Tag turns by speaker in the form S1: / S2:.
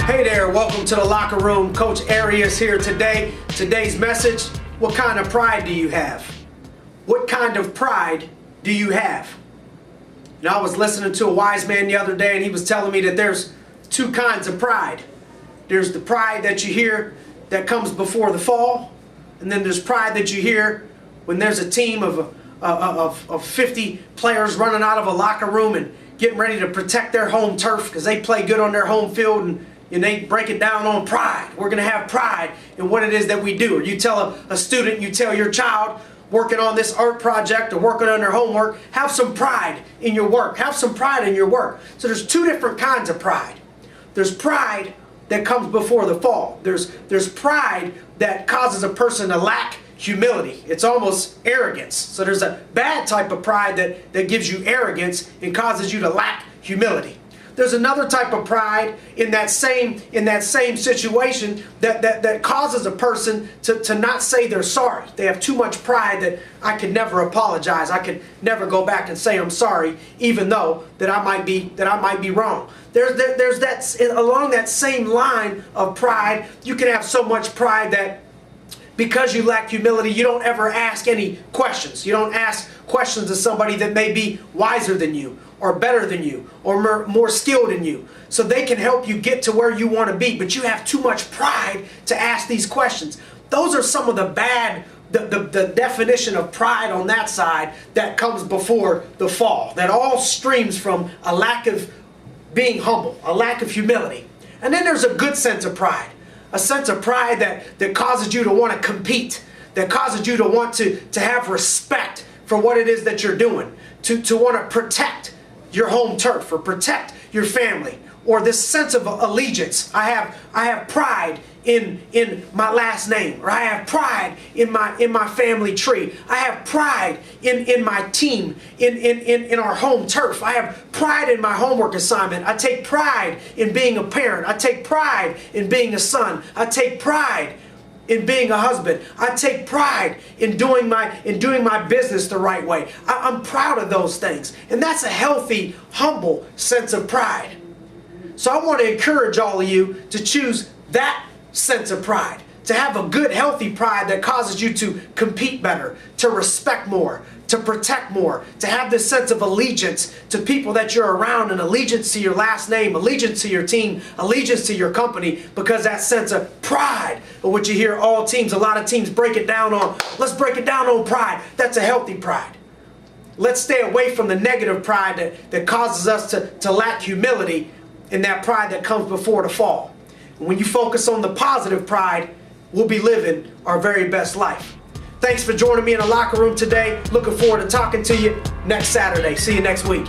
S1: Hey there, welcome to the Locker Room. Coach Arias here today. Today's message, what kind of pride do you have? What kind of pride do you have? You know, I was listening to a wise man the other day and he was telling me that there's two kinds of pride. There's the pride that you hear that comes before the fall, and then there's pride that you hear when there's a team of 50 players running out of a locker room and getting ready to protect their home turf because they play good on their home field, and they break it down on pride. We're going to have pride in what it is that we do. Or you tell a student, you tell your child working on this art project or working on their homework, have some pride in your work. Have some pride in your work. So there's two different kinds of pride. There's pride that comes before the fall. There's pride that causes a person to lack humility. It's almost arrogance. So there's a bad type of pride that gives you arrogance and causes you to lack humility. There's another type of pride in that same situation that causes a person to not say they're sorry. They have too much pride that I could never apologize. I could never go back and say I'm sorry, even though that I might be wrong. There's that along that same line of pride. You can have so much pride that because you lack humility, you don't ever ask any questions. You don't ask questions to somebody that may be wiser than you, or better than you, or more skilled than you, so they can help you get to where you want to be. But you have too much pride to ask these questions. Those are some of the bad, the definition of pride on that side that comes before the fall. That all streams from a lack of being humble, a lack of humility. And then there's a good sense of pride. A sense of pride that causes you to want to compete, that causes you to want to have respect for what it is that you're doing, to want to protect your home turf or protect your family, or this sense of allegiance. I have pride in my last name, or I have pride in my family tree. I have pride in my team, in our home turf. I have pride in my homework assignment. I take pride in being a parent. I take pride in being a son. I take pride in being a husband. I take pride in doing my business the right way. I'm proud of those things. And that's a healthy, humble sense of pride. So I want to encourage all of you to choose that sense of pride, to have a good, healthy pride that causes you to compete better, to respect more, to protect more, to have this sense of allegiance to people that you're around, and allegiance to your last name, allegiance to your team, allegiance to your company, because that sense of pride, or what you hear a lot of teams break it down on, let's break it down on pride. That's a healthy pride. Let's stay away from the negative pride that causes us to lack humility, and that pride that comes before the fall. When you focus on the positive pride, we'll be living our very best life. Thanks for joining me in the locker room today. Looking forward to talking to you next Saturday. See you next week.